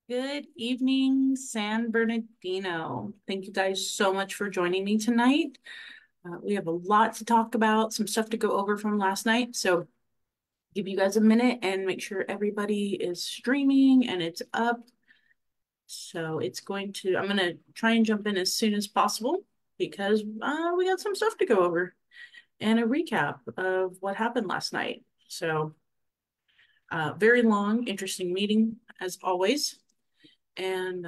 Good evening, San Bernardino. Thank you guys so much for joining me tonight. We have a lot to talk about, some stuff to go over from last night. So give you guys a minute and make sure everybody is streaming and it's up. So I'm going to try and jump in as soon as possible because we got some stuff to go over and a recap of what happened last night. So very long, interesting meeting as always. And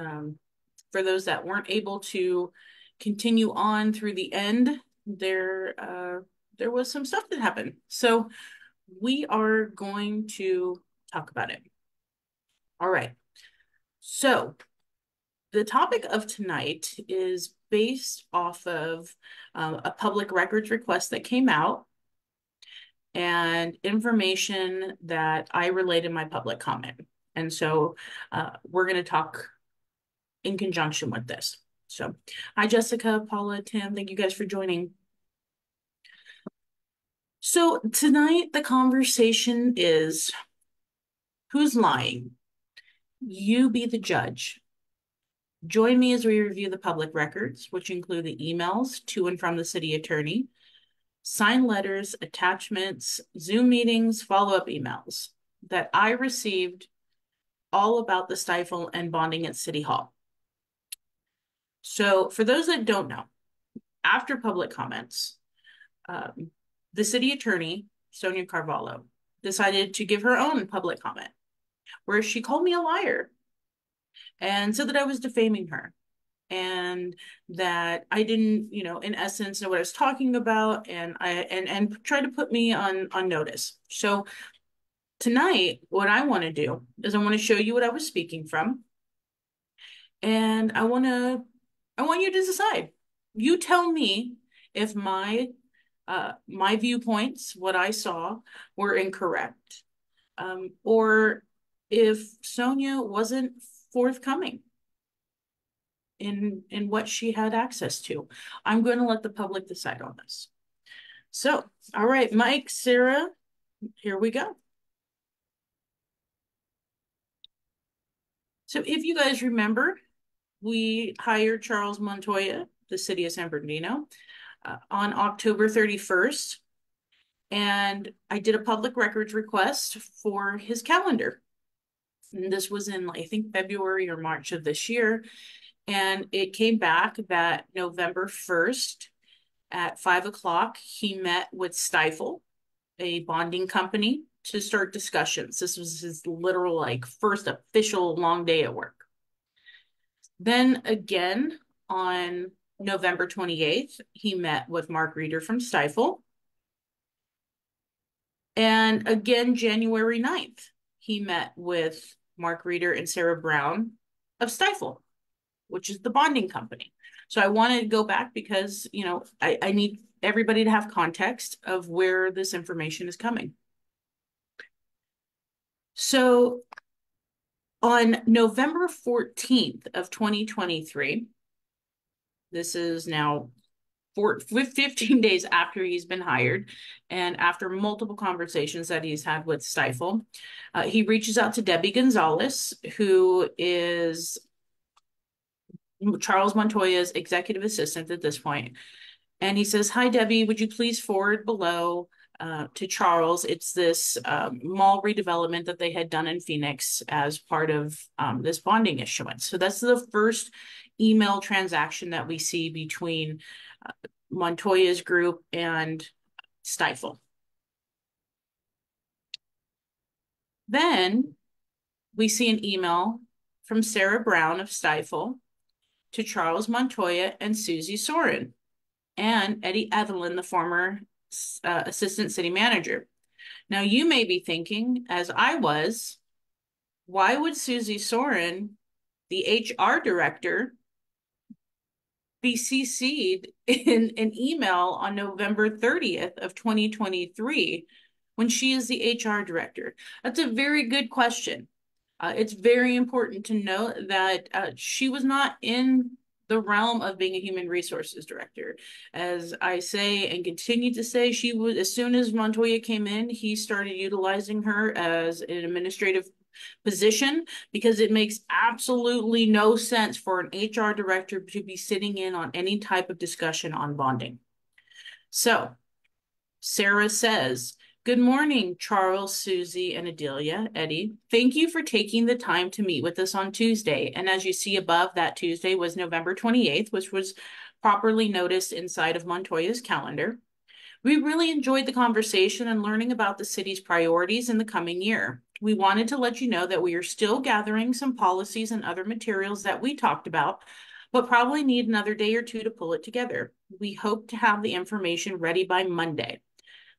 for those that weren't able to continue on through the end, there was some stuff that happened. So we are going to talk about it. All right. So the topic of tonight is based off of a public records request that came out and information that I relayed in my public comment. And so we're going to talk in conjunction with this. So, hi, Jessica, Paula, Tim. Thank you guys for joining. So, tonight the conversation is who's lying? You be the judge. Join me as we review the public records, which include the emails to and from the city attorney, signed letters, attachments, Zoom meetings, follow up emails that I received all about the stifle and bonding at City Hall. So, for those that don't know, after public comments, um, the city attorney, Sonia Carvalho, decided to give her own public comment where she called me a liar and said that I was defaming her and that I didn't, in essence know what I was talking about and tried to put me on notice. So tonight, what I want to do is I want to show you what I was speaking from and I want you to decide. You tell me if my viewpoints, what I saw, were incorrect, or if Sonia wasn't forthcoming in what she had access to. I'm going to let the public decide on this. So, all right, Mike, Sarah, here we go. So, if you guys remember, we hired Charles Montoya, the city of San Bernardino, on October 31st. And I did a public records request for his calendar. And this was in, I think, February or March of this year. And it came back that November 1st at 5 o'clock, he met with Stifle, a bonding company, to start discussions. This was his literal, first official long day at work. Then again on November 28th, he met with Mark Reeder from Stifle. And again, January 9th, he met with Mark Reeder and Sarah Brown of Stifle, which is the bonding company. So I wanted to go back because, I need everybody to have context of where this information is coming. So on November 14th of 2023, this is now 15 days after he's been hired and after multiple conversations that he's had with Stifle, he reaches out to Debbie Gonzalez, who is Charles Montoya's executive assistant at this point. And he says, hi, Debbie, would you please forward below to Charles? It's this mall redevelopment that they had done in Phoenix as part of this bonding issuance. So that's the first email transaction that we see between Montoya's group and Stifle. Then we see an email from Sarah Brown of Stifle to Charles Montoya and Susie Soren and Eddie Evelyn, the former assistant city manager. Now, you may be thinking, as I was, why would Susie Soren, the HR director, be CC'd in an email on November 30th of 2023 when she is the HR director? That's a very good question. It's very important to note that she was not in the realm of being a human resources director. As I say and continue to say, she was, as soon as Montoya came in, he started utilizing her as an administrative position because it makes absolutely no sense for an HR director to be sitting in on any type of discussion on bonding. So Sarah says, "Good morning, Charles, Susie, and Adelia, Eddie. Thank you for taking the time to meet with us on Tuesday." And as you see above, that Tuesday was November 28th, which was properly noticed inside of Montoya's calendar. "We really enjoyed the conversation and learning about the city's priorities in the coming year. We wanted to let you know that we are still gathering some policies and other materials that we talked about, but probably need another day or two to pull it together. We hope to have the information ready by Monday.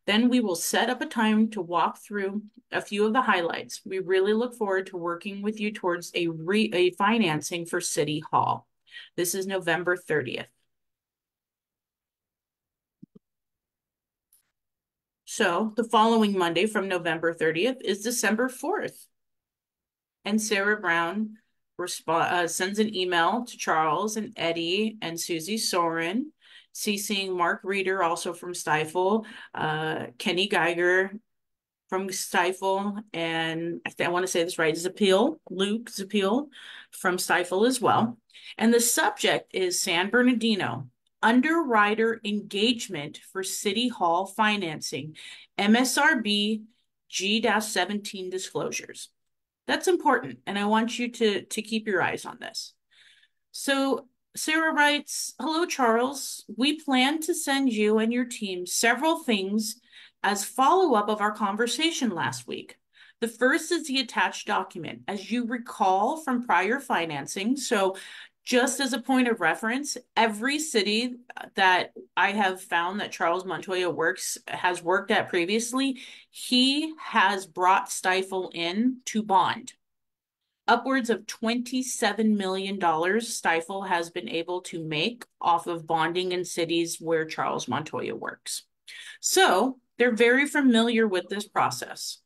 Then we will set up a time to walk through a few of the highlights. We really look forward to working with you towards a financing for City Hall." This is November 30th. So the following Monday from November 30th is December 4th. And Sarah Brown sends an email to Charles and Eddie and Susie Soren, CCing Mark Reeder, also from Stifel, Kenny Geiger from Stifel, and I want to say this right, Luke Zapiel from Stifel as well. And the subject is San Bernardino, underwriter engagement for City Hall financing, MSRB G-17 disclosures. That's important, and I want you to keep your eyes on this. So Sarah writes, "Hello, Charles. We plan to send you and your team several things as follow-up of our conversation last week. The first is the attached document. As you recall from prior financing, so just as a point of reference, every city that I have found that Charles Montoya has worked at previously, he has brought Stifel in to bond. Upwards of $27 million Stifel has been able to make off of bonding in cities where Charles Montoya works. So they're very familiar with this process.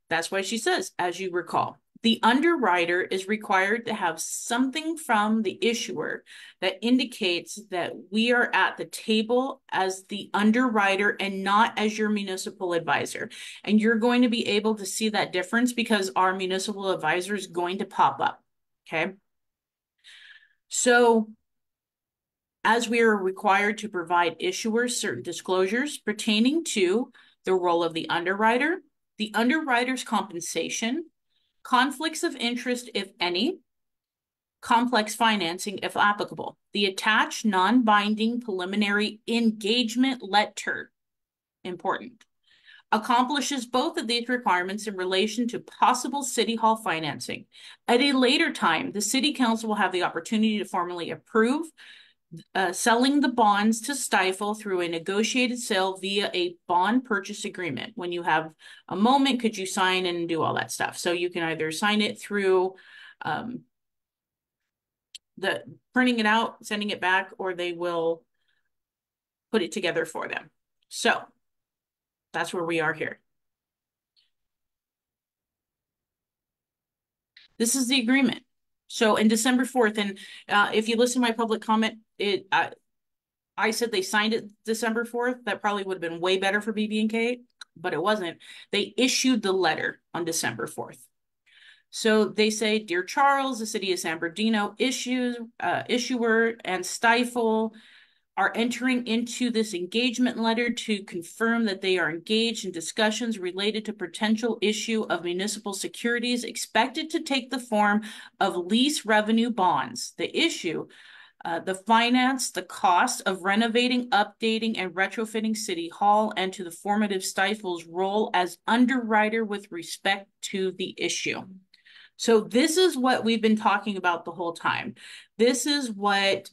That's why she says, as you recall, the underwriter is required to have something from the issuer that indicates that we are at the table as the underwriter and not as your municipal advisor. And you're going to be able to see that difference because our municipal advisor is going to pop up. Okay. So as we are required to provide issuers certain disclosures pertaining to the role of the underwriter's compensation, conflicts of interest, if any, complex financing, if applicable. The attached non-binding preliminary engagement letter, important, accomplishes both of these requirements in relation to possible City Hall financing. At a later time, the City Council will have the opportunity to formally approve selling the bonds to Stifel through a negotiated sale via a bond purchase agreement. When you have a moment, could you sign and do all that stuff? So you can either sign it through the printing it out, sending it back, or they will put it together for them. So that's where we are here. This is the agreement. So in December 4th, and if you listen to my public comment, I said they signed it December 4th. That probably would have been way better for BB&K, but it wasn't. They issued the letter on December 4th. So they say, "Dear Charles, the city of San Bernardino issuer and Stifel are entering into this engagement letter to confirm that they are engaged in discussions related to potential issue of municipal securities expected to take the form of lease revenue bonds. The issue, the finance, the cost of renovating, updating, and retrofitting City Hall, and to the formative Stifel's role as underwriter with respect to the issue." So this is what we've been talking about the whole time. This is what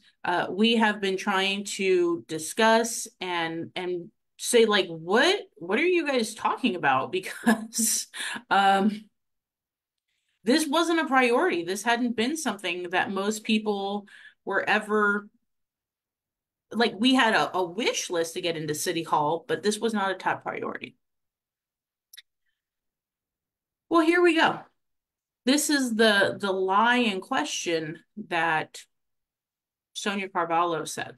we have been trying to discuss and say, like, what are you guys talking about? Because this wasn't a priority. This hadn't been something that most people were ever, like, we had a wish list to get into City Hall, but this was not a top priority. Well, here we go. This is the lie in question that Sonia Carvalho said.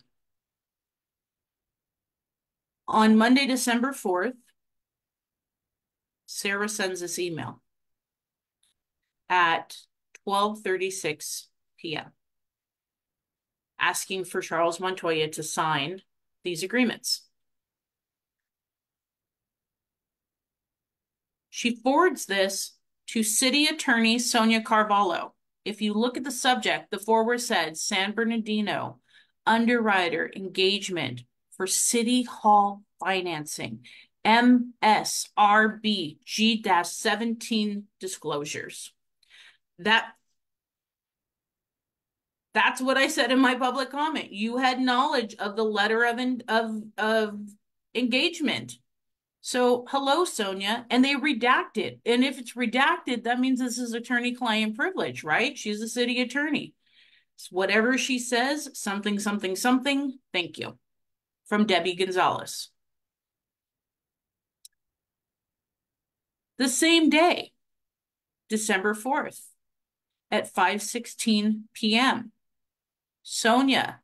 On Monday, December 4th, Sarah sends this email at 12:36 p.m. asking for Charles Montoya to sign these agreements. She forwards this to City Attorney Sonia Carvalho. If you look at the subject, the forward said San Bernardino underwriter engagement for City Hall financing, MSRB G-17 disclosures. That's what I said in my public comment. You had knowledge of the letter of engagement. So, hello, Sonia. And they redacted. And if it's redacted, that means this is attorney-client privilege, right? She's a city attorney. It's whatever she says, something, something, something. Thank you. From Debbie Gonzalez. The same day, December 4th, at 5:16 p.m., Sonia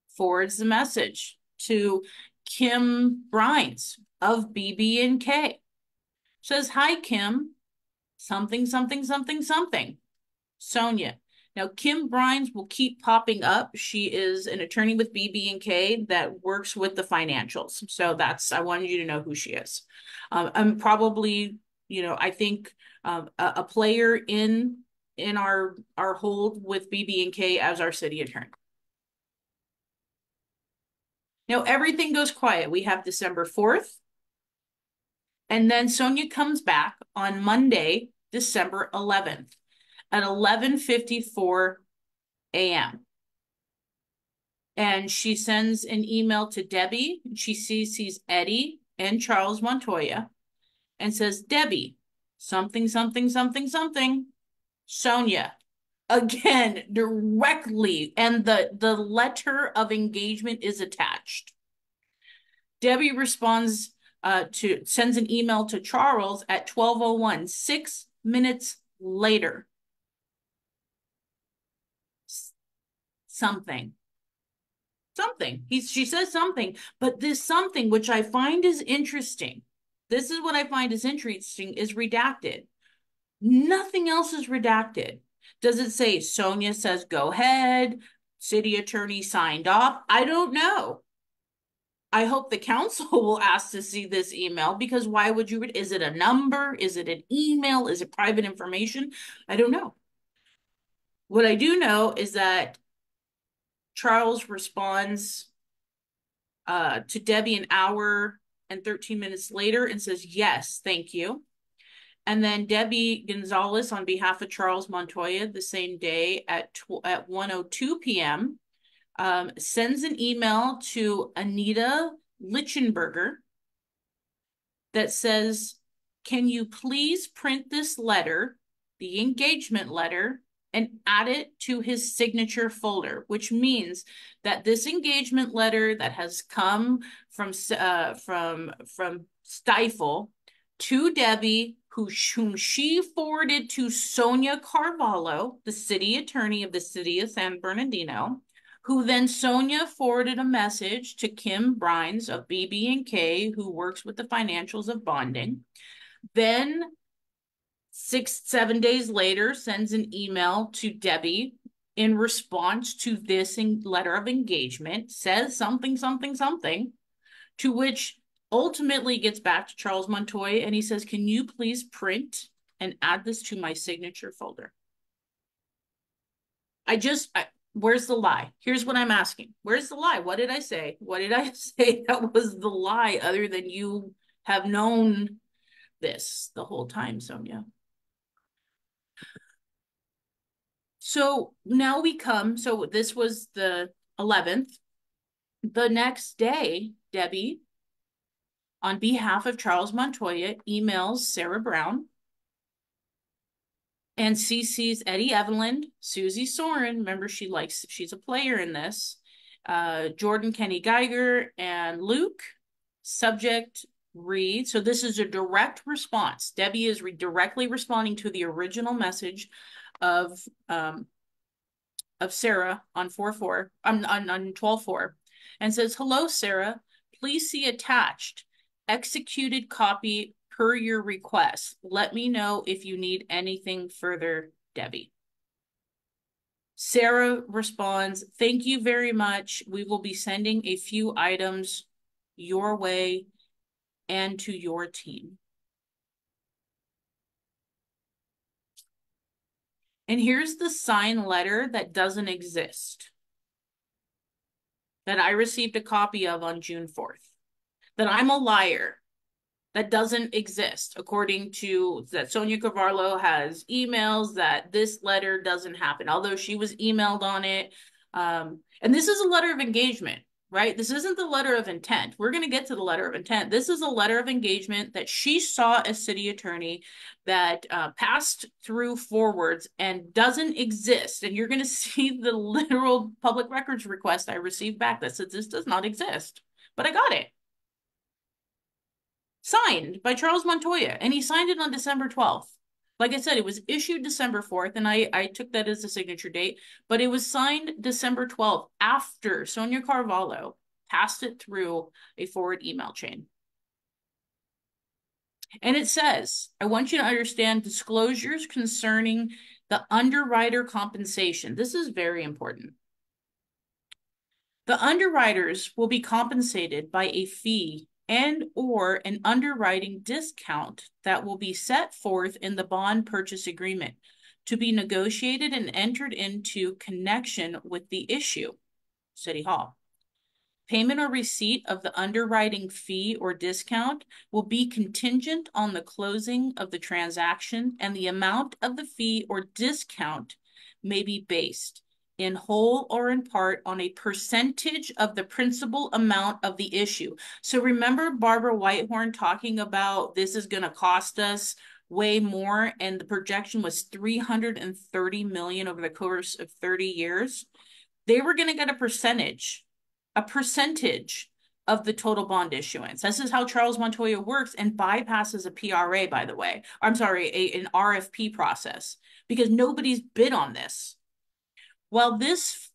forwards the message to Kim Brines of BB&K. Says, hi, Kim, something, something, something, something. Sonia. Now, Kim Brines will keep popping up. She is an attorney with BB&K that works with the financials. So I wanted you to know who she is. I'm probably, I think a player in our hold with BB&K as our city attorney. Now, everything goes quiet. We have December 4th. And then Sonia comes back on Monday, December 11th at 11:54 a.m. And she sends an email to Debbie. She sees Eddie and Charles Montoya and says, Debbie, something, something, something, something. Sonia, again, directly. And the letter of engagement is attached. Debbie responds sends an email to Charles at 12:01, 6 minutes later. Something. She says something, but this something, which I find is interesting. This is what I find is interesting, is redacted. Nothing else is redacted. Does it say Sonia says go ahead, city attorney signed off? I don't know. I hope the council will ask to see this email, because why would you read? Is it a number? Is it an email? Is it private information? I don't know. What I do know is that Charles responds to Debbie an hour and 13 minutes later and says, yes, thank you. And then Debbie Gonzalez, on behalf of Charles Montoya, the same day at 1:02 p.m., sends an email to Anita Lichtenberger that says, can you please print this letter, the engagement letter, and add it to his signature folder, which means that this engagement letter that has come from Stifel to Debbie, whom she forwarded to Sonia Carvalho, the city attorney of the city of San Bernardino, who then Sonia forwarded a message to Kim Brines of BB&K, who works with the financials of bonding. Then 7 days later, sends an email to Debbie in response to this letter of engagement, says something, something, something, to which ultimately gets back to Charles Montoya, and he says, can you please print and add this to my signature folder? Where's the lie? Here's what I'm asking. Where's the lie? What did I say? What did I say that was the lie, other than you have known this the whole time, Sonia? So now so this was the 11th. The next day, Debbie, on behalf of Charles Montoya, emails Sarah Brown and CC's Eddie Evelyn, Susie Soren, remember she's a player in this, Jordan Kenny Geiger, and Luke. Subject read. So this is a direct response. Debbie is directly responding to the original message of of Sarah on 4/4 on 12/4 and says, "Hello, Sarah. Please see attached executed copy per your request. Let me know if you need anything further, Debbie." Sarah responds, "Thank you very much. We will be sending a few items your way and to your team." And here's the signed letter that doesn't exist, that I received a copy of on June 4th, that I'm a liar, that doesn't exist, according to that Sonia Carvalho has emails that this letter doesn't happen, although she was emailed on it. And this is a letter of engagement, right? This isn't the letter of intent. We're going to get to the letter of intent. This is a letter of engagement that she saw as city attorney that passed through forwards and doesn't exist. And you're going to see the literal public records request I received back that says this does not exist, but I got it. Signed by Charles Montoya, and he signed it on December 12th. Like I said, it was issued December 4th, and I took that as the signature date, but it was signed December 12th after Sonia Carvalho passed it through a forward email chain. And it says, "I want you to understand disclosures concerning the underwriter compensation." This is very important. "The underwriters will be compensated by a fee and or an underwriting discount that will be set forth in the bond purchase agreement to be negotiated and entered into connection with the issue." City Hall. "Payment or receipt of the underwriting fee or discount will be contingent on the closing of the transaction, and the amount of the fee or discount may be based in whole or in part on a percentage of the principal amount of the issue." So remember Barbara Whitehorn talking about this is going to cost us way more, and the projection was 330 million over the course of 30 years. They were going to get a percentage of the total bond issuance. This is how Charles Montoya works and bypasses a PRA, by the way. I'm sorry, an RFP process, because nobody's bid on this. While this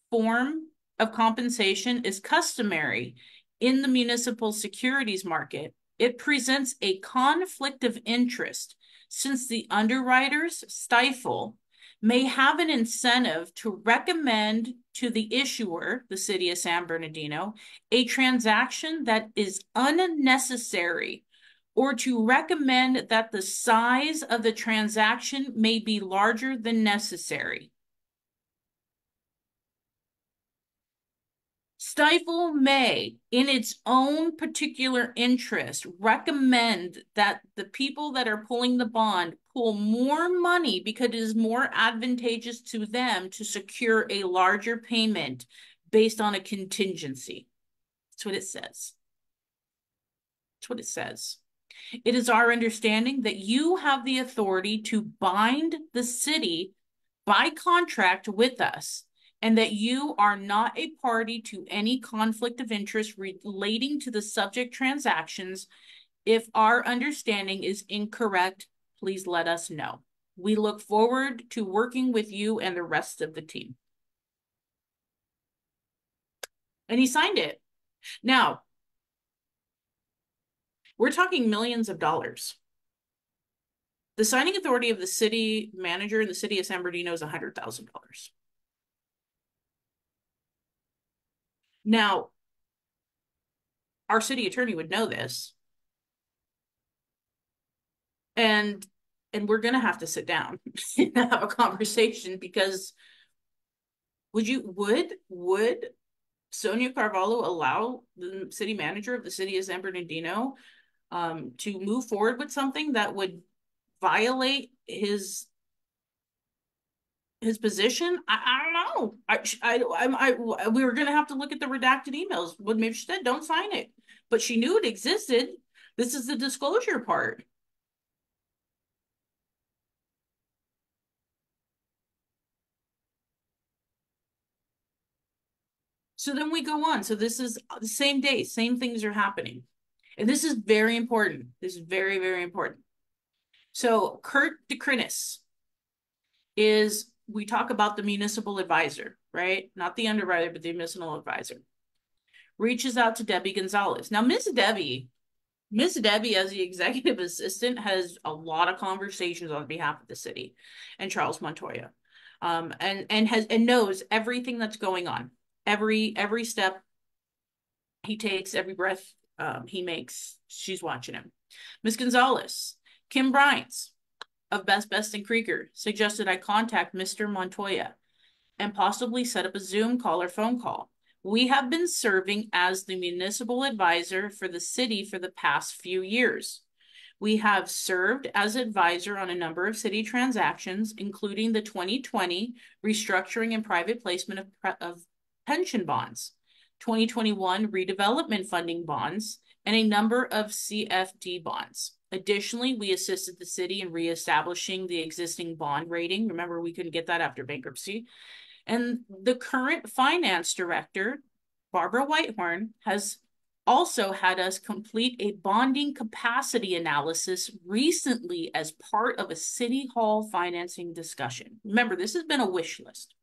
form of compensation is customary in the municipal securities market, it presents a conflict of interest since the underwriters, Stifel, may have an incentive to recommend to the issuer, the city of San Bernardino, a transaction that is unnecessary, or to recommend that the size of the transaction may be larger than necessary. Stifel may, in its own particular interest, recommend that the people that are pulling the bond pull more money because it is more advantageous to them to secure a larger payment based on a contingency. That's what it says. That's what it says. "It is our understanding that you have the authority to bind the city by contract with us, and that you are not a party to any conflict of interest relating to the subject transactions. If our understanding is incorrect, please let us know. We look forward to working with you and the rest of the team." And he signed it. Now, we're talking millions of dollars. The signing authority of the city manager in the city of San Bernardino is $100,000. Now, our city attorney would know this, and we're going to have to sit down and have a conversation, because would Sonia Carvalho allow the city manager of the city of San Bernardino to move forward with something that would violate his position? I don't know. We were going to have to look at the redacted emails. Well, maybe she said, don't sign it, but she knew it existed. This is the disclosure part. So then we go on. So this is the same day, same things are happening. And this is very important. This is very, very important. So Kurt DeCrinis is we talk about the municipal advisor, right? Not the underwriter, but the municipal advisor. Reaches out to Debbie Gonzalez. Now, Miss Debbie, as the executive assistant, has a lot of conversations on behalf of the city and Charles Montoya, and knows everything that's going on, every step he takes, every breath he makes. She's watching him. Miss Gonzalez, Kim Brines of Best and Krieger suggested I contact Mr. Montoya and possibly set up a Zoom call or phone call. We have been serving as the municipal advisor for the city for the past few years. We have served as advisor on a number of city transactions, including the 2020 restructuring and private placement of pension bonds, 2021 redevelopment funding bonds, and a number of CFD bonds. Additionally, we assisted the city in reestablishing the existing bond rating. Remember, we couldn't get that after bankruptcy. And the current finance director, Barbara Whitehorn, has also had us complete a bonding capacity analysis recently as part of a city hall financing discussion. Remember, this has been a wish list.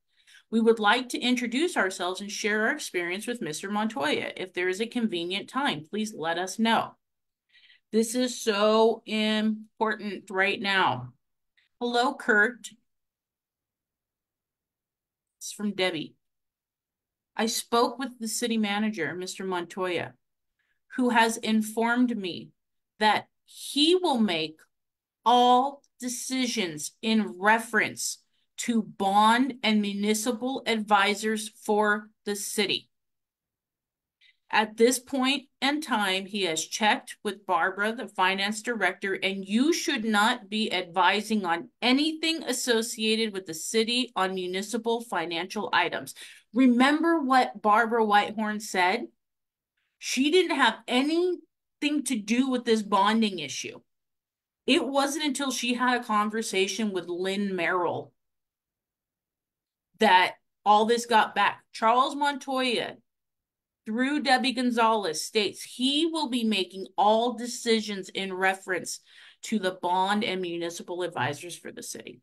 We would like to introduce ourselves and share our experience with Mr. Montoya. If there is a convenient time, please let us know. This is so important right now. Hello, Kurt. It's from Debbie. I spoke with the city manager, Mr. Montoya, who has informed me that he will make all decisions in reference to bond and municipal advisors for the city. At this point in time, he has checked with Barbara, the finance director, and you should not be advising on anything associated with the city on municipal financial items. Remember what Barbara Whitehorn said? She didn't have anything to do with this bonding issue. It wasn't until she had a conversation with Lynn Merrill that all this got back. Charles Montoya, through Debbie Gonzalez, states he will be making all decisions in reference to the bond and municipal advisors for the city.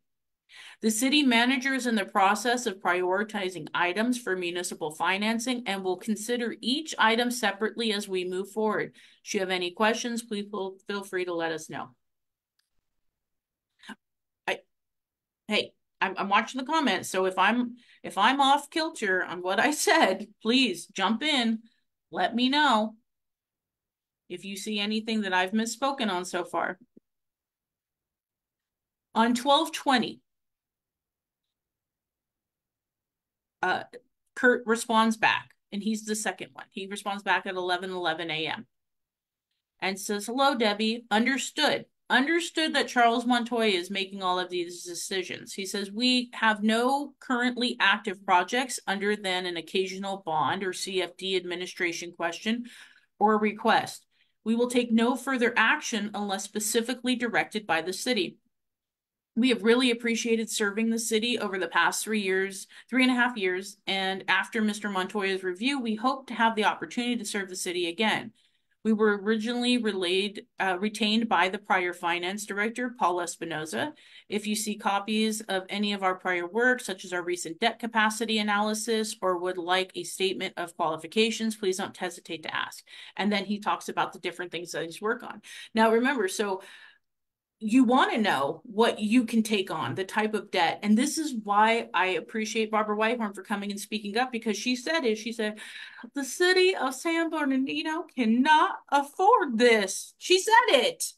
The city manager is in the process of prioritizing items for municipal financing and will consider each item separately as we move forward. Should you have any questions, please feel free to let us know. Hey, I'm watching the comments, so if I'm off kilter on what I said, please jump in. Let me know if you see anything that I've misspoken on so far. On 12/20, Kurt responds back, and he's the second one. He responds back at 11:11 a.m. and says, "Hello, Debbie. Understood that Charles Montoya is making all of these decisions." He says, "We have no currently active projects other than an occasional bond or CFD administration question or request. We will take no further action unless specifically directed by the city. We have really appreciated serving the city over the past 3.5 years, and after Mr. Montoya's review, we hope to have the opportunity to serve the city again. We were originally retained by the prior finance director, Paul Espinoza. If you see copies of any of our prior work, such as our recent debt capacity analysis, or would like a statement of qualifications, please don't hesitate to ask." And then he talks about the different things that he's worked on. Now, remember, so you want to know what you can take on, the type of debt. And this is why I appreciate Barbara Whitehorn for coming and speaking up, because she said, the city of San Bernardino cannot afford this. She said it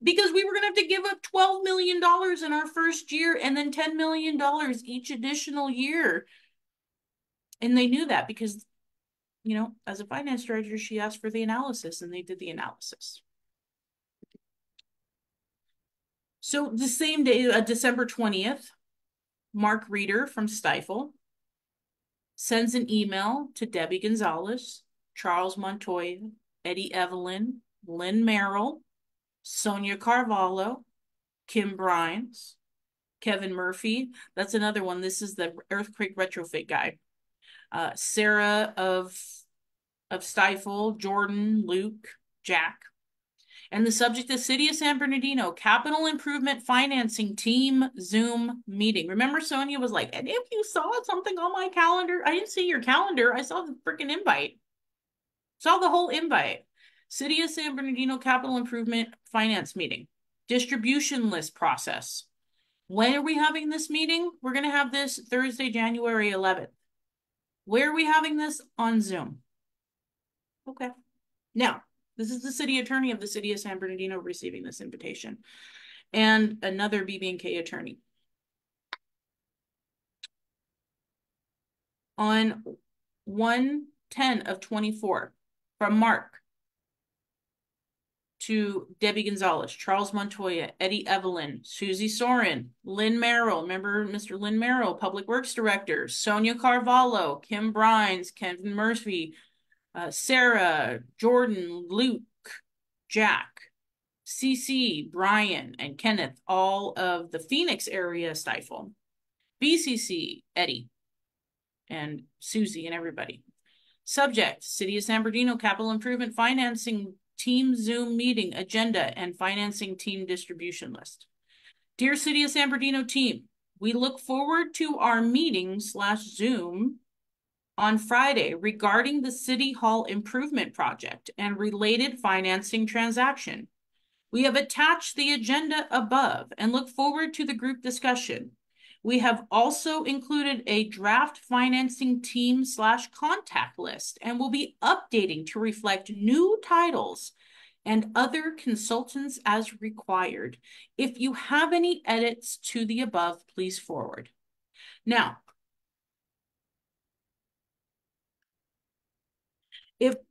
because we were going to have to give up $12 million in our first year and then $10 million each additional year. And they knew that because, as a finance director, she asked for the analysis and they did the analysis. So the same day, December 20th, Mark Reeder from Stifel sends an email to Debbie Gonzalez, Charles Montoya, Eddie Evelyn, Lynn Merrill, Sonia Carvalho, Kim Brines, Kevin Murphy. That's another one. This is the earthquake retrofit guy. Sarah of Stifel, Jordan, Luke, Jack. And the subject is City of San Bernardino Capital Improvement Financing Team Zoom meeting. Remember, Sonia was like, and if you saw something on my calendar, I didn't see your calendar. I saw the freaking invite. Saw the whole invite. City of San Bernardino Capital Improvement Finance meeting. Distribution list process. When are we having this meeting? We're going to have this Thursday, January 11th. Where are we having this? On Zoom. Okay. Now, this is the city attorney of the city of San Bernardino receiving this invitation, and another BB&K attorney. On 1/10 of 24, from Mark to Debbie Gonzalez, Charles Montoya, Eddie Evelyn, Susie Soren, Lynn Merrill, remember Mr. Lynn Merrill, Public Works Director, Sonia Carvalho, Kim Brines, Kevin Murphy, Sarah, Jordan, Luke, Jack, CC, Brian, and Kenneth, all of the Phoenix area Stifel. BCC, Eddie, and Susie, and everybody. Subject, City of San Bernardino Capital Improvement Financing Team Zoom Meeting Agenda and Financing Team Distribution List. Dear City of San Bernardino team, we look forward to our meeting/Zoom on Friday regarding the City Hall improvement project and related financing transaction. We have attached the agenda above and look forward to the group discussion. We have also included a draft financing team/contact list and will be updating to reflect new titles and other consultants as required. If you have any edits to the above, please forward. Now,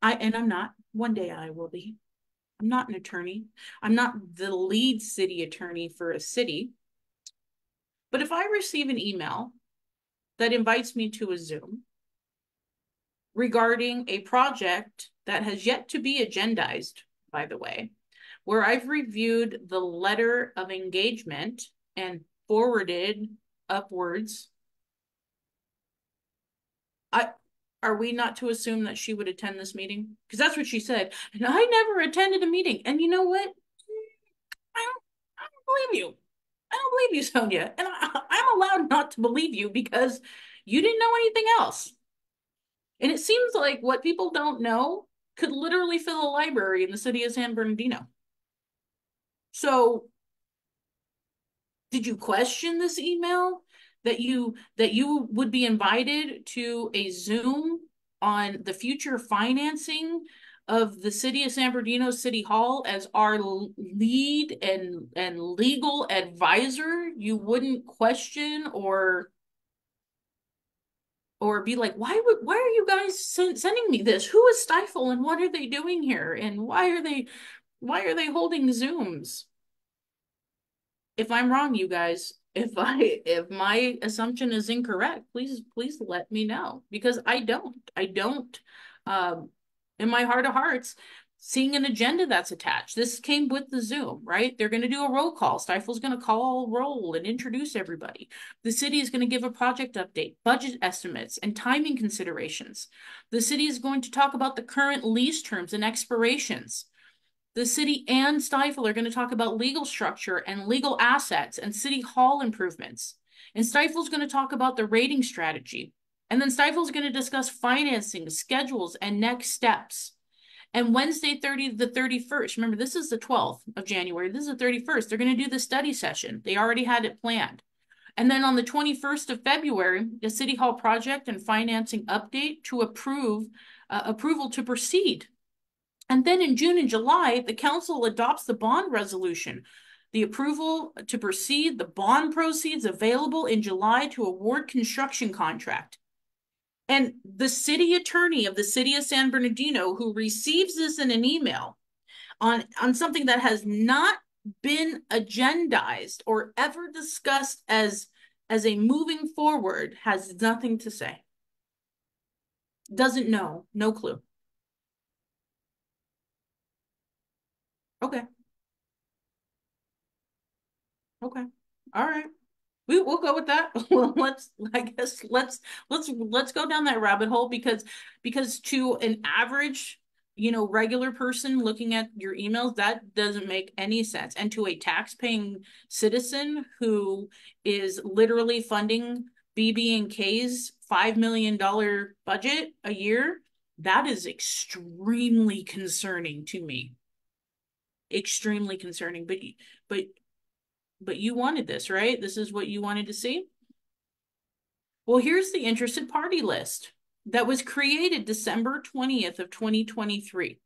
I'm not, one day I will be. I'm not an attorney. I'm not the lead city attorney for a city. But if I receive an email that invites me to a Zoom regarding a project that has yet to be agendized, by the way, where I've reviewed the letter of engagement and forwarded upwards, are we not to assume that she would attend this meeting? Because that's what she said. And I never attended a meeting. And you know what? I don't believe you. I don't believe you, Sonia. And I'm allowed not to believe you because you didn't know anything else. And it seems like what people don't know could literally fill a library in the city of San Bernardino. So, did you question this email that you would be invited to a Zoom on the future financing of the city of San Bernardino City Hall as our lead and legal advisor? You wouldn't question or be like, why are you guys sending me this? Who is Stifel and what are they doing here? And why are they holding Zooms? If I'm wrong, you guys, if my assumption is incorrect, please let me know because I don't in my heart of hearts seeing an agenda that's attached. This came with the Zoom, right? They're going to do a roll call. Stifel's going to call roll and introduce everybody. The city is going to give a project update, budget estimates, and timing considerations. The city is going to talk about the current lease terms and expirations. The city and Stifel are going to talk about legal structure and legal assets and city hall improvements. And Stifel's going to talk about the rating strategy. And then Stifel's going to discuss financing, schedules, and next steps. And Wednesday, the 31st, remember, this is the 12th of January. This is the 31st. They're going to do the study session. They already had it planned. And then on the 21st of February, the City Hall project and financing update to approval to proceed. And then in June and July, the council adopts the bond resolution, the approval to proceed, the bond proceeds available in July to award construction contract. And the city attorney of the city of San Bernardino, who receives this in an email on something that has not been agendized or ever discussed as a moving forward, has nothing to say. Doesn't know, no clue. Okay. Okay. All right. We'll go with that. Well, let's go down that rabbit hole because to an average regular person looking at your emails, that doesn't make any sense. And to a tax-paying citizen who is literally funding BB&K's $5 million budget a year, that is extremely concerning to me. Extremely concerning. But but you wanted this, right? This is what you wanted to see? Well, here's the interested party list that was created December 20th of 2023.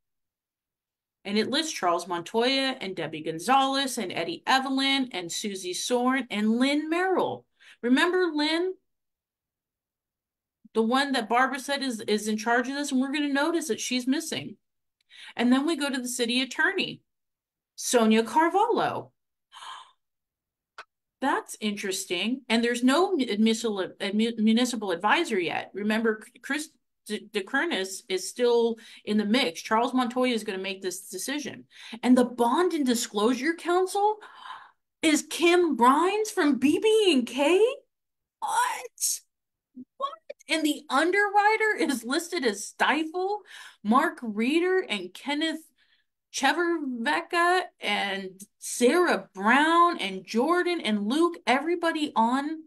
And it lists Charles Montoya and Debbie Gonzalez and Eddie Evelyn and Susie Soren and Lynn Merrill. Remember Lynn? The one that Barbara said is in charge of this, and we're going to notice that she's missing. And then we go to the city attorney, Sonia Carvalho. That's interesting. And there's no municipal advisor yet. Remember, Chris DeKernis is still in the mix. Charles Montoya is going to make this decision. And the Bond and Disclosure Council is Kim Brines from BB&K? What? What? And the underwriter is listed as Stifel, Mark Reeder, and Kenneth Chevervecka, and Sarah Brown, and Jordan, and Luke, everybody on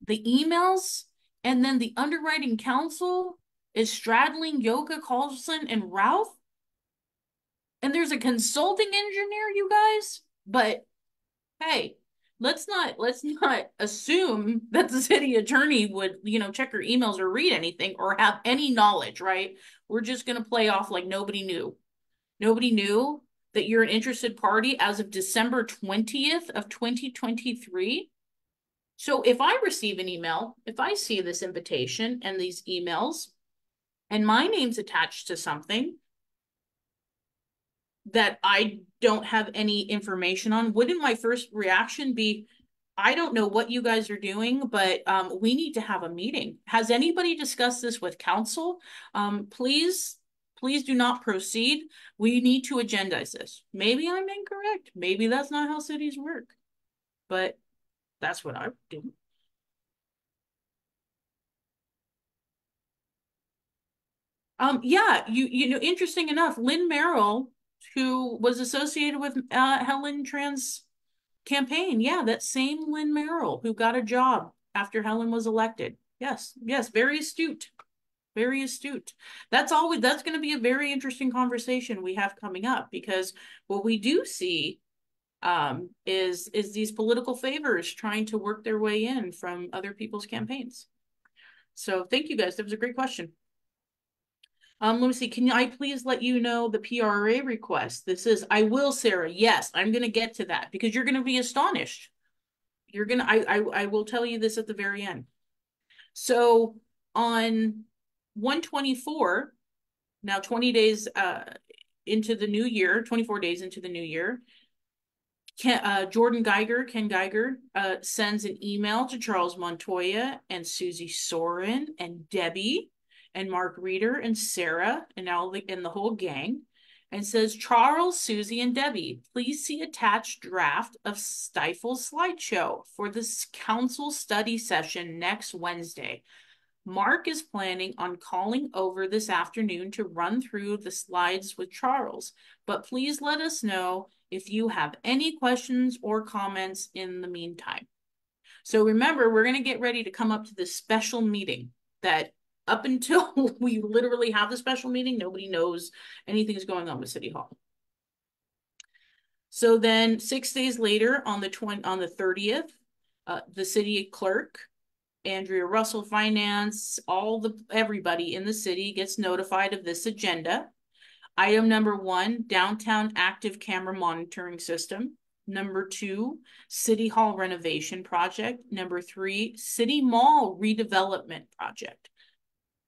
the emails. And then the underwriting council is Stradling, Yoga, Carlson, and Ralph. And there's a consulting engineer, you guys. But hey, let's not assume that the city attorney would, check her emails or read anything or have any knowledge, right? We're just gonna play off like nobody knew. Nobody knew that you're an interested party as of December 20th of 2023. So if I receive an email, if I see this invitation and these emails, and my name's attached to something that I don't have any information on, wouldn't my first reaction be, I don't know what you guys are doing, but we need to have a meeting. Has anybody discussed this with council? Please do not proceed. We need to agendize this. Maybe I'm incorrect. Maybe that's not how cities work, but that's what I would do. Yeah, interesting enough, Lynn Merrill, who was associated with Helen Trans campaign. Yeah, that same Lynn Merrill who got a job after Helen was elected. Yes, yes, very astute. Very astute. That's going to be a very interesting conversation we have coming up, because what we do see is these political favors trying to work their way in from other people's campaigns. So thank you guys. That was a great question. Let me see. Can I please let you know the PRA request? This is, I will, Sarah. Yes, I'm going to get to that because you're going to be astonished. I will tell you this at the very end. So on 124, now 20 days into the new year, 24 days into the new year, Ken Geiger, sends an email to Charles Montoya and Susie Soren and Debbie and Mark Reeder and Sarah and the whole gang, and says, Charles, Susie, and Debbie, please see attached draft of Stifel's slideshow for this council study session next Wednesday. Mark is planning on calling over this afternoon to run through the slides with Charles, but please let us know if you have any questions or comments in the meantime. So remember, we're going to get ready to come up to this special meeting that up until we literally have the special meeting, nobody knows anything's going on with City Hall. So then 6 days later, on the 30th, the city clerk, Andrea Russell, finance, everybody in the city gets notified of this agenda. Item number 1, downtown active camera monitoring system. Number 2, City Hall renovation project. Number 3, City Mall redevelopment project.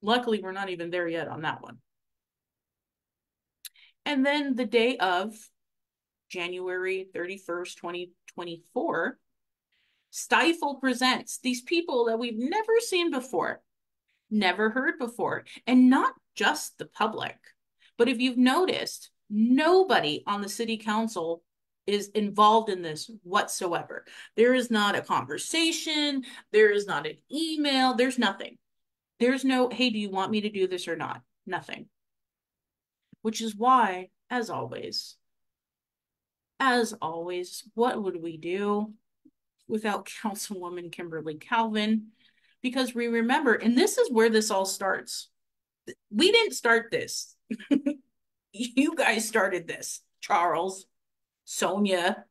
Luckily, we're not even there yet on that one. And then the day of January 31st, 2024, Stifel presents these people that we've never seen before, never heard before, and not just the public. But if you've noticed, nobody on the city council is involved in this whatsoever. There is not a conversation. There is not an email. There's nothing. There's no, hey, do you want me to do this or not? Nothing. which is why, as always, what would we do without Councilwoman Kimberly Calvin? Because we remember, and this is where this all starts. We didn't start this. You guys started this. Charles, Sonia,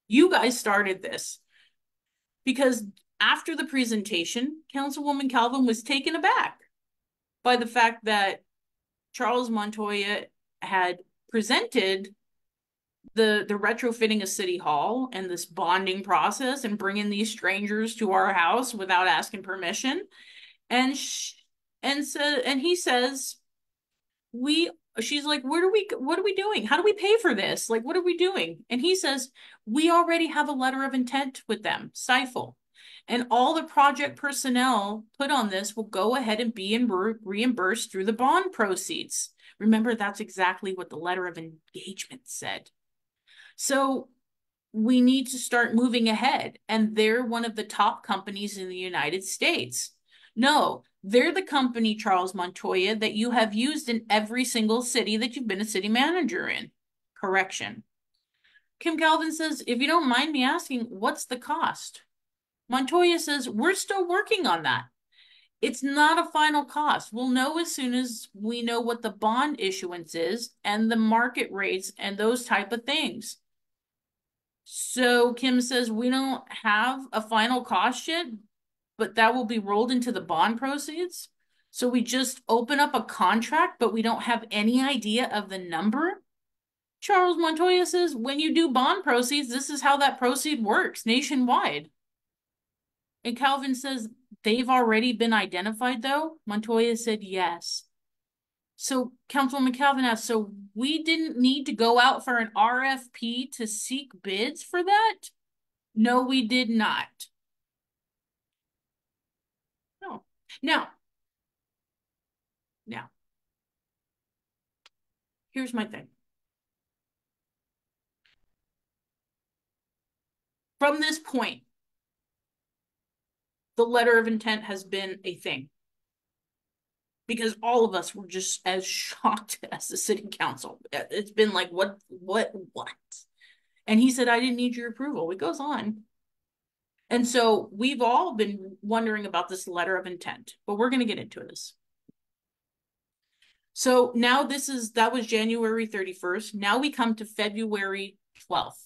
you guys started this. Because after the presentation, Councilwoman Calvin was taken aback by the fact that Charles Montoya had presented the retrofitting of City Hall and this bonding process and bringing these strangers to our house without asking permission. And he says, she's like, what are we doing? How do we pay for this? Like, what are we doing? And he says, we already have a letter of intent with them, Stifel. And all the project personnel put on this will go ahead and be reimbursed through the bond proceeds. Remember, that's exactly what the letter of engagement said. So we need to start moving ahead. And they're one of the top companies in the United States. No, they're the company, Charles Montoya, that you have used in every single city that you've been a city manager in. Correction. Kim Calvin says, if you don't mind me asking, what's the cost? Montoya says, we're still working on that. It's not a final cost. We'll know as soon as we know what the bond issuance is and the market rates and those type of things. So Kim says, we don't have a final cost yet, but that will be rolled into the bond proceeds. So we just open up a contract, but we don't have any idea of the number. Charles Montoya says, when you do bond proceeds, this is how that proceed works nationwide. And Calvin says, they've already been identified though? Montoya said, yes. So Councilwoman Calvin asked, so we didn't need to go out for an RFP to seek bids for that? No, we did not. No. Now, here's my thing. From this point, the letter of intent has been a thing because all of us were just as shocked as the city council. It's been like, what? And he said, I didn't need your approval. It goes on. And so we've all been wondering about this letter of intent, but we're going to get into this. So now that was January 31st. Now we come to February 12th.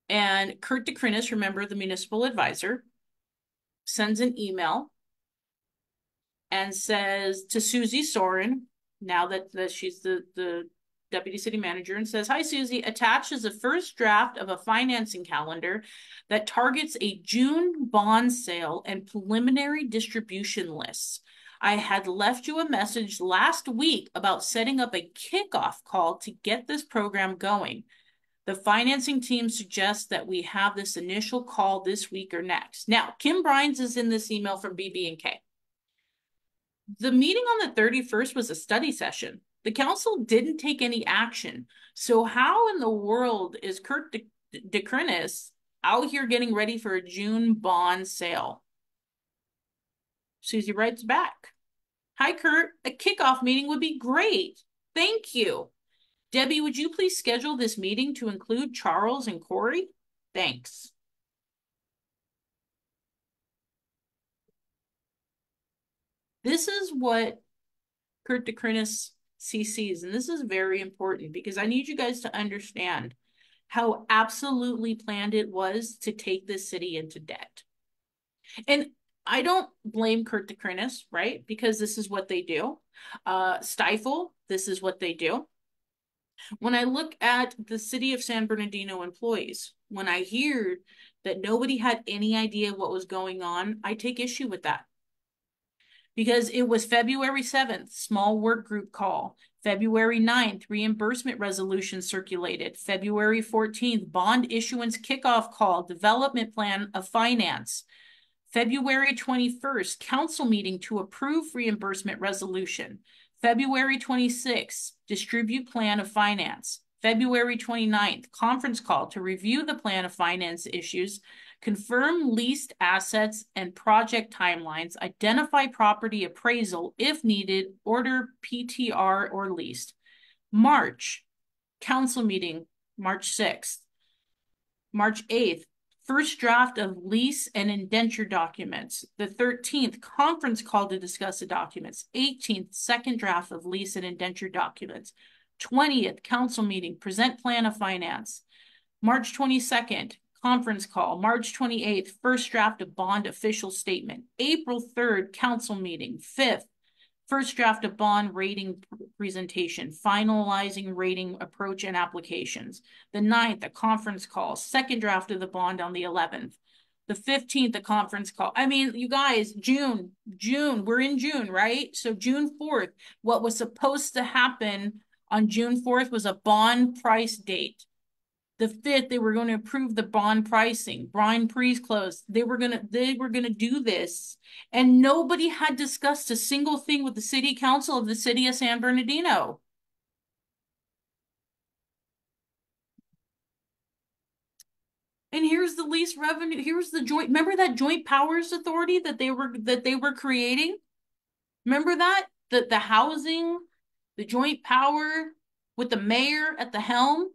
And Kurt DeCrinis, remember the municipal advisor, sends an email and says to Susie Soren, now that she's the deputy city manager, and says, hi, Susie, attached is a first draft of a financing calendar that targets a June bond sale and preliminary distribution lists. I had left you a message last week about setting up a kickoff call to get this program going. The financing team suggests that we have this initial call this week or next. Now, Kim Brines is in this email from BB&K. The meeting on the 31st was a study session. The council didn't take any action. So how in the world is Kurt DeCrinis out here getting ready for a June bond sale? Susie writes back, hi, Kurt, a kickoff meeting would be great. Thank you. Debbie, would you please schedule this meeting to include Charles and Corey? Thanks. This is what Kurt DeCrinis CCs, and this is very important because I need you guys to understand how absolutely planned it was to take this city into debt. And I don't blame Kurt DeCrinis, right? Because this is what they do. Stifel, this is what they do. When I look at the city of San Bernardino employees, when I hear that nobody had any idea what was going on, I take issue with that. Because it was February 7th, small work group call. February 9th, reimbursement resolution circulated. February 14th, bond issuance kickoff call, development plan of finance. February 21st, council meeting to approve reimbursement resolution. February 26th, distribute plan of finance. February 29th, conference call to review the plan of finance issues, confirm leased assets and project timelines, identify property appraisal if needed, order PTR or leased. March, council meeting, March 6th. March 8th, first draft of lease and indenture documents. The 13th, conference call to discuss the documents. 18th, second draft of lease and indenture documents. 20th, council meeting, present plan of finance. March 22nd, conference call. March 28th, first draft of bond official statement. April 3rd, council meeting. 5th, first draft of bond rating presentation, finalizing rating approach and applications. The 9th, a conference call, second draft of the bond on the 11th. The 15th, a conference call. I mean, you guys, June, we're in June, right? So June 4th, what was supposed to happen on June 4th was a bond price date. The 5th, they were going to approve the bond pricing. Brian pre-closed. They were gonna do this, and nobody had discussed a single thing with the city council of the city of San Bernardino. And here's the lease revenue. Here's the joint. Remember that joint powers authority that they were creating? Remember that the housing, the joint power with the mayor at the helm.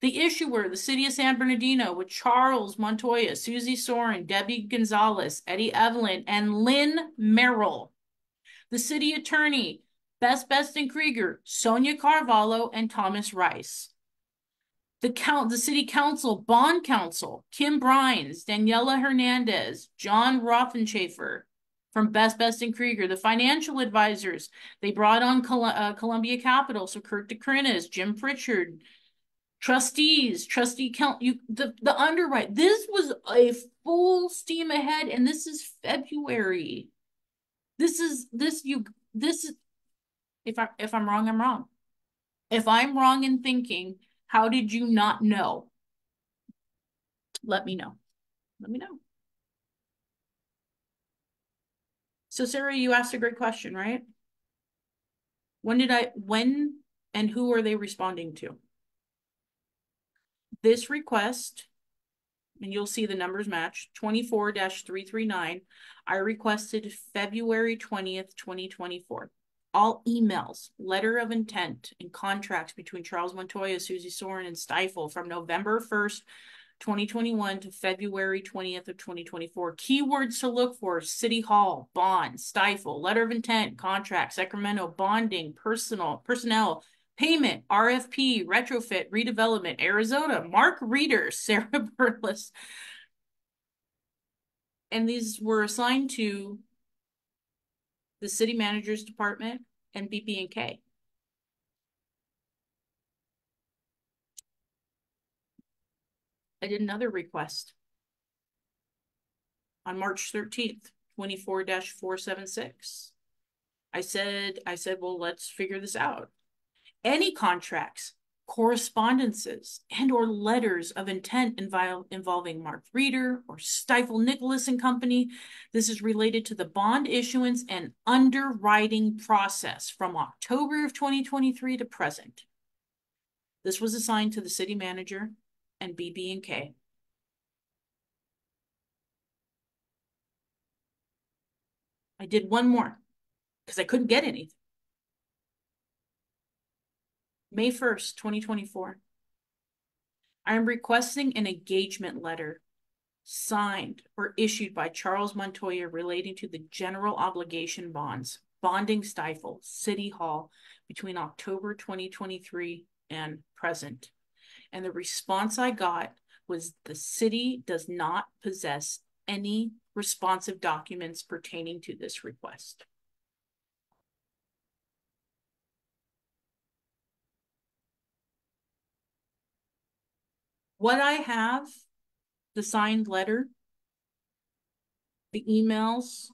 The issuer, the city of San Bernardino, with Charles Montoya, Susie Soren, Debbie Gonzalez, Eddie Evelyn, and Lynn Merrill. The city attorney, Best and Krieger, Sonia Carvalho, and Thomas Rice. The city council, bond council, Kim Brines, Daniela Hernandez, John Rothenschaffer from Best and Krieger. The financial advisors, they brought on Columbia Capital, so Kurt DeCrinis, Jim Pritchard, trustees, trustee count, the underwrite. This was a full steam ahead, and this is February. If I'm wrong, I'm wrong. If I'm wrong in thinking, how did you not know? Let me know. Let me know. So Sarah, you asked a great question, right? When and who are they responding to? This request, and you'll see the numbers match, 24-339, I requested February 20th, 2024. All emails, letter of intent, and contracts between Charles Montoya, Susie Soren, and Stifel from November 1st, 2021 to February 20th of 2024. Keywords to look for: City Hall, bond, Stifel, letter of intent, contract, Sacramento, bonding, personnel, payment, RFP, retrofit, redevelopment, Arizona, Mark Reeder, Sarah Burles. And these were assigned to the city manager's department and BB&K. I did another request on March 13th, 24-476. I said, well, let's figure this out. Any contracts, correspondences, and or letters of intent involving Mark Reeder or Stifel Nicholas and Company. This is related to the bond issuance and underwriting process from October of 2023 to present. This was assigned to the city manager and BB&K. I did one more because I couldn't get anything. May 1st, 2024. I am requesting an engagement letter signed or issued by Charles Montoya relating to the general obligation bonds, bonding Stifel, City Hall, between October 2023 and present. And the response I got was the city does not possess any responsive documents pertaining to this request. What I have, the signed letter, the emails,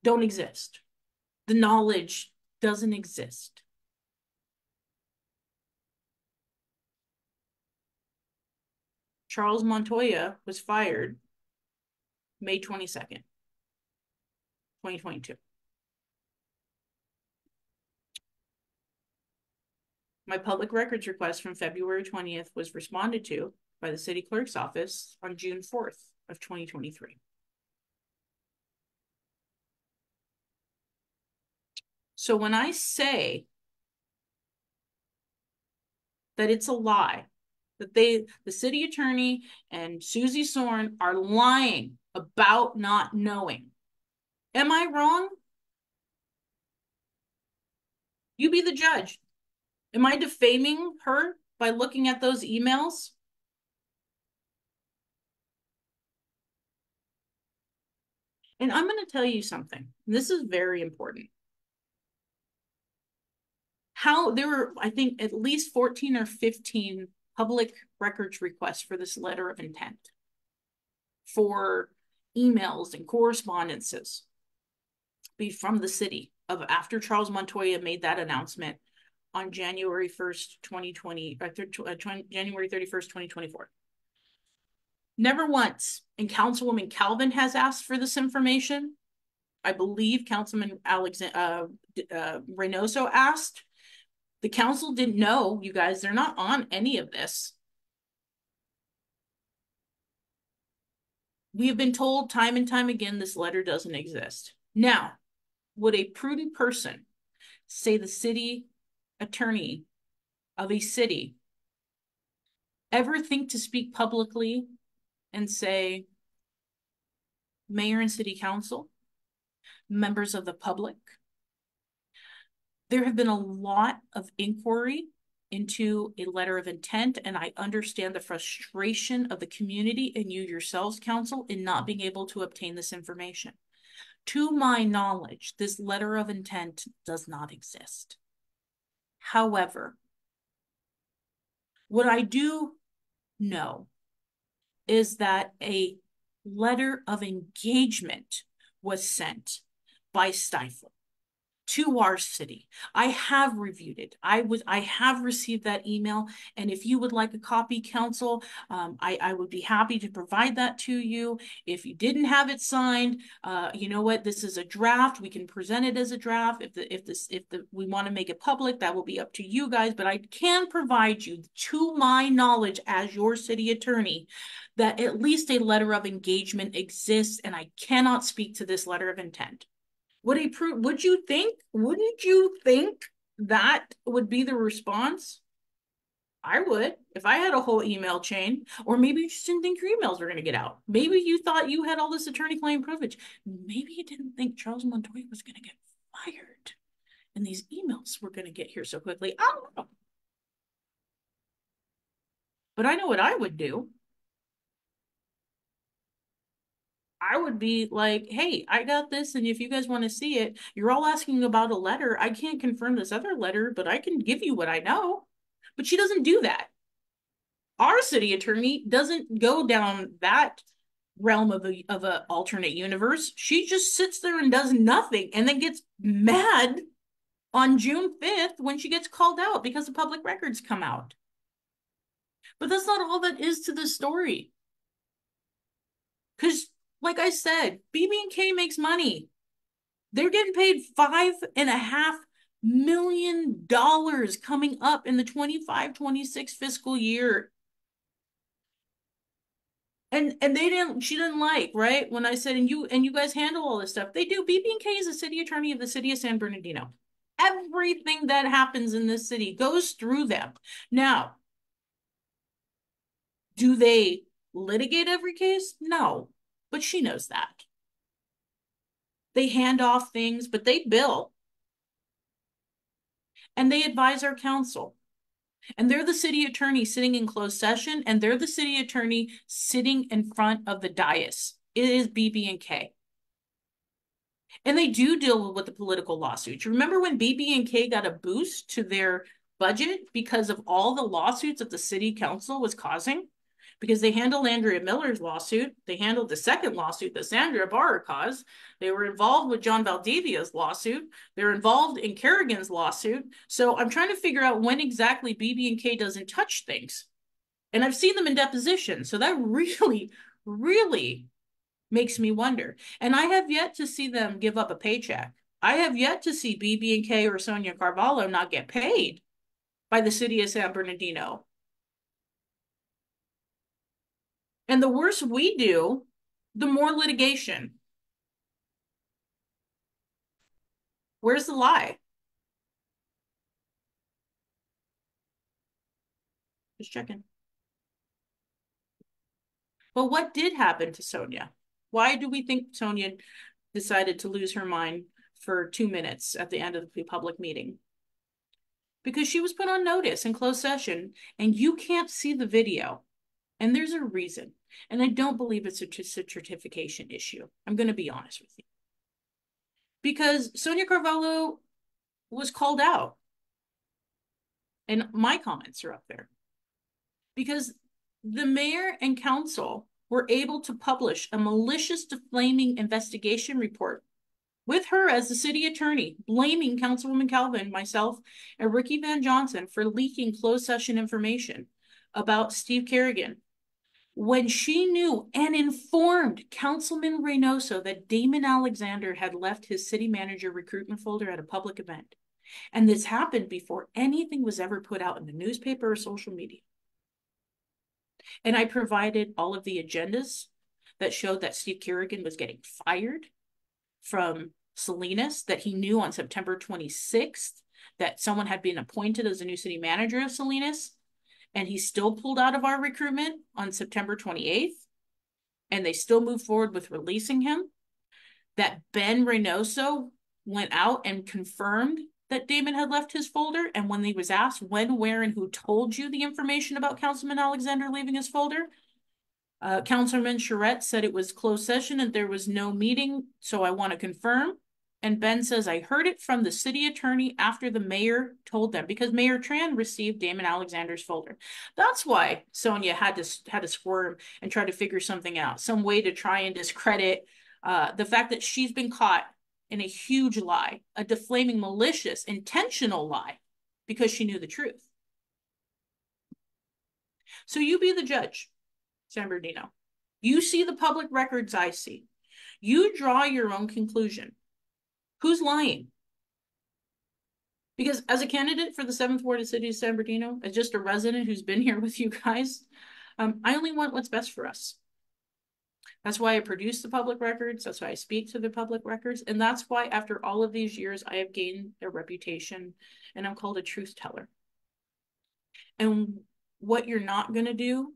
don't exist. The knowledge doesn't exist. Charles Montoya was fired May 22nd, 2022. My public records request from February 20th was responded to by the city clerk's office on June 4th of 2023. So when I say that it's a lie, that the city attorney and Susie Sorn are lying about not knowing, am I wrong? You be the judge. Am I defaming her by looking at those emails? And I'm going to tell you something. This is very important. How there were, I think, at least 14 or 15 public records requests for this letter of intent for emails and correspondences be from the city of after Charles Montoya made that announcement on January 1st, 2020, January 31st, 2024. Never once. And Councilwoman Calvin has asked for this information. I believe Councilman Reynoso asked. The council didn't know, you guys. They're not on any of this. We have been told time and time again this letter doesn't exist. Now, would a prudent person, say the city attorney of a city, ever think to speak publicly and say, mayor and city council, members of the public, there have been a lot of inquiry into a letter of intent, and I understand the frustration of the community and you yourselves, council, in not being able to obtain this information. To my knowledge, this letter of intent does not exist. However, what I do know is that a letter of engagement was sent by Stifel to our city. I have reviewed it. I have received that email, and if you would like a copy, council, I would be happy to provide that to you. If you didn't have it signed, you know what? This is a draft. We can present it as a draft. If we want to make it public, that will be up to you guys. But I can provide you, to my knowledge, as your city attorney, that at least a letter of engagement exists, and I cannot speak to this letter of intent. Wouldn't you think that would be the response? I would, if I had a whole email chain. Or maybe you just didn't think your emails were going to get out. Maybe you thought you had all this attorney-client privilege. Maybe you didn't think Charles Montoya was going to get fired and these emails were going to get here so quickly. I don't know. But I know what I would do. I would be like, hey, I got this, and if you guys want to see it, you're all asking about a letter. I can't confirm this other letter, but I can give you what I know. But she doesn't do that. Our city attorney doesn't go down that realm of a alternate universe. She just sits there and does nothing, and then gets mad on June 5th when she gets called out because the public records come out. But that's not all that is to the story. Because like I said, BB&K makes money. They're getting paid $5.5 million coming up in the 25-26 fiscal year. And she didn't like, right? When I said, and you guys handle all this stuff. They do. BB&K is the city attorney of the city of San Bernardino. Everything that happens in this city goes through them. Now, do they litigate every case? No. But she knows that. They hand off things, but they bill. And they advise our council. And they're the city attorney sitting in closed session, and they're the city attorney sitting in front of the dais. It is BB&K. And they do deal with the political lawsuits. Remember when BB&K got a boost to their budget because of all the lawsuits that the city council was causing? Because they handled Andrea Miller's lawsuit. They handled the second lawsuit that Sandra Barr caused. They were involved with John Valdivia's lawsuit. They're involved in Kerrigan's lawsuit. So I'm trying to figure out when exactly BB&K doesn't touch things. And I've seen them in deposition. So that really, really makes me wonder. And I have yet to see them give up a paycheck. I have yet to see BB&K or Sonia Carvalho not get paid. by the city of San Bernardino. And the worse we do, the more litigation. Where's the lie? Just checking. But what did happen to Sonia? Why do we think Sonia decided to lose her mind for 2 minutes at the end of the public meeting? Because she was put on notice in closed session, and you can't see the video. And there's a reason. And I don't believe it's a certification issue. I'm going to be honest with you. Because Sonia Carvalho was called out. And my comments are up there. Because the mayor and council were able to publish a malicious defaming investigation report with her as the city attorney, blaming Councilwoman Calvin, myself, and Ricky Van Johnson for leaking closed session information about Steve Kerrigan, when she knew and informed Councilman Reynoso that Damon Alexander had left his city manager recruitment folder at a public event. And this happened before anything was ever put out in the newspaper or social media. And I provided all of the agendas that showed that Steve Kerrigan was getting fired from Salinas, that he knew on September 26th that someone had been appointed as the new city manager of Salinas, and he still pulled out of our recruitment on September 28th, and they still moved forward with releasing him. That Ben Reynoso went out and confirmed that Damon had left his folder, and when he was asked when, where, and who told you the information about Councilman Alexander leaving his folder, Councilman Charette said it was closed session and there was no meeting, so I want to confirm. And Ben says, I heard it from the city attorney after the mayor told them, because Mayor Tran received Damon Alexander's folder. That's why Sonia had to squirm and try to figure something out, some way to try and discredit the fact that she's been caught in a huge lie, a defaming, malicious, intentional lie, because she knew the truth. So you be the judge, San Bernardino. You see the public records I see. You draw your own conclusion. Who's lying? Because as a candidate for the 7th Ward of the City of San Bernardino, as just a resident who's been here with you guys, I only want what's best for us. That's why I produce the public records. That's why I speak to the public records. And that's why after all of these years, I have gained a reputation and I'm called a truth teller. And what you're not going to do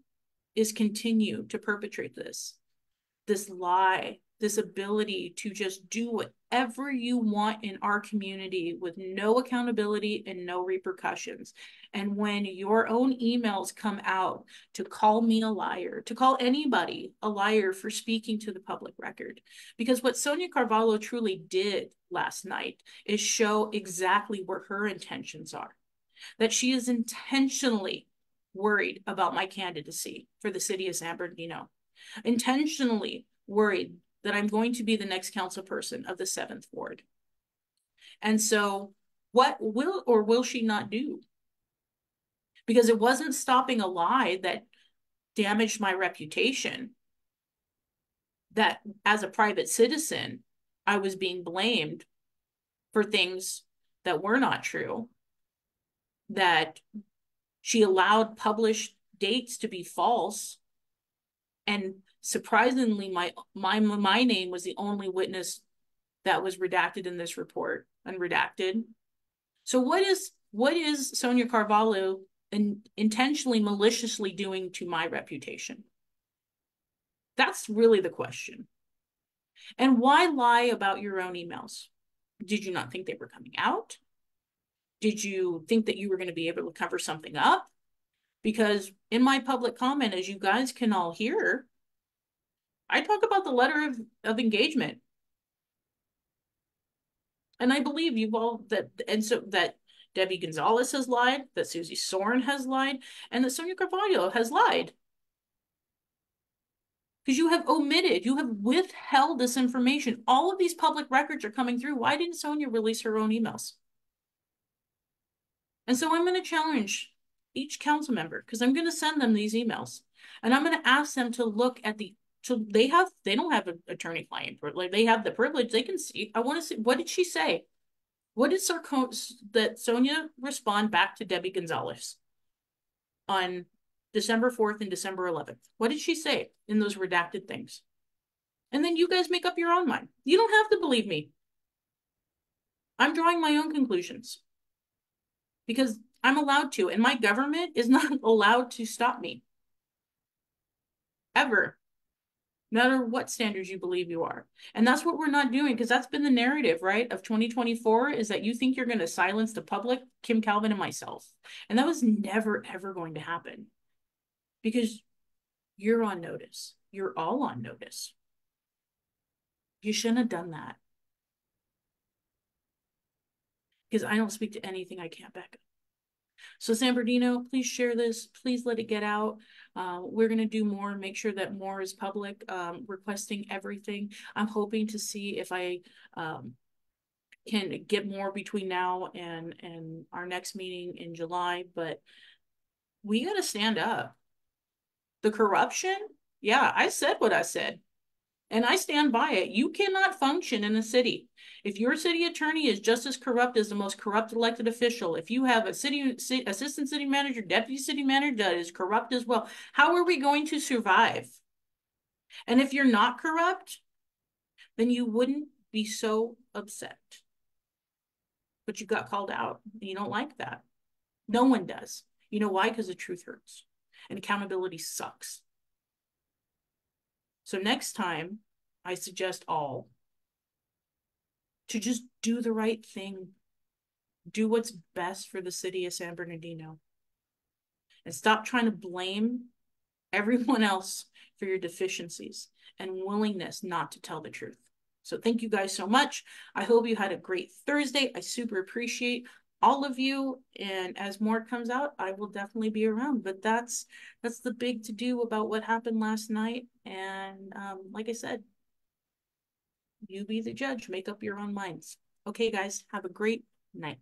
is continue to perpetrate this lie, this ability to just do whatever you want in our community with no accountability and no repercussions. And when your own emails come out to call me a liar, to call anybody a liar for speaking to the public record, because what Sonia Carvalho truly did last night is show exactly where her intentions are, that she is intentionally worried about my candidacy for the city of San Bernardino, intentionally worried that I'm going to be the next council person of the 7th Ward. And so what will or will she not do? Because it wasn't stopping a lie that damaged my reputation, that as a private citizen, I was being blamed for things that were not true, that she allowed published dates to be false, and surprisingly, my name was the only witness that was redacted in this report, unredacted. So what is Sonia Carvalho intentionally, maliciously doing to my reputation? That's really the question. And why lie about your own emails? Did you not think they were coming out? Did you think that you were going to be able to cover something up? Because in my public comment, as you guys can all hear, I talk about the letter of engagement. And I believe you've all that Debbie Gonzalez has lied, that Susie Soren has lied, and that Sonia Carvalho has lied. Because you have omitted, you have withheld this information. All of these public records are coming through. Why didn't Sonia release her own emails? And so I'm going to challenge each council member, because I'm going to send them these emails. And I'm going to ask them to look at they don't have an attorney-client, like they have the privilege, they can see. I want to see, what did she say? What did Sonia respond back to Debbie Gonzalez on December 4th and December 11th? What did she say in those redacted things? And then you guys make up your own mind. You don't have to believe me. I'm drawing my own conclusions because I'm allowed to, and my government is not allowed to stop me ever, no matter what standards you believe you are. And that's what we're not doing, because that's been the narrative, right, of 2024, is that you think you're going to silence the public, Kim Calvin and myself. And that was never, ever going to happen, because you're on notice. You're all on notice. You shouldn't have done that, because I don't speak to anything I can't back up. So San Bernardino, please share this. Please let it get out. We're going to do more, make sure that more is public, requesting everything. I'm hoping to see if I can get more between now and our next meeting in July, but we got to stand up. The corruption, yeah, I said what I said. And I stand by it. You cannot function in a city if your city attorney is just as corrupt as the most corrupt elected official. If you have a assistant city manager, deputy city manager that is corrupt as well, how are we going to survive? And if you're not corrupt, then you wouldn't be so upset. But you got called out, and you don't like that. No one does. You know why? Because the truth hurts, and accountability sucks. So next time, I suggest all to just do the right thing. Do what's best for the city of San Bernardino. And stop trying to blame everyone else for your deficiencies and willingness not to tell the truth. So thank you guys so much. I hope you had a great Thursday. I super appreciate all of you. And as more comes out, I will definitely be around. But that's the big to do about what happened last night. And like I said, you be the judge, make up your own minds. Okay, guys, have a great night.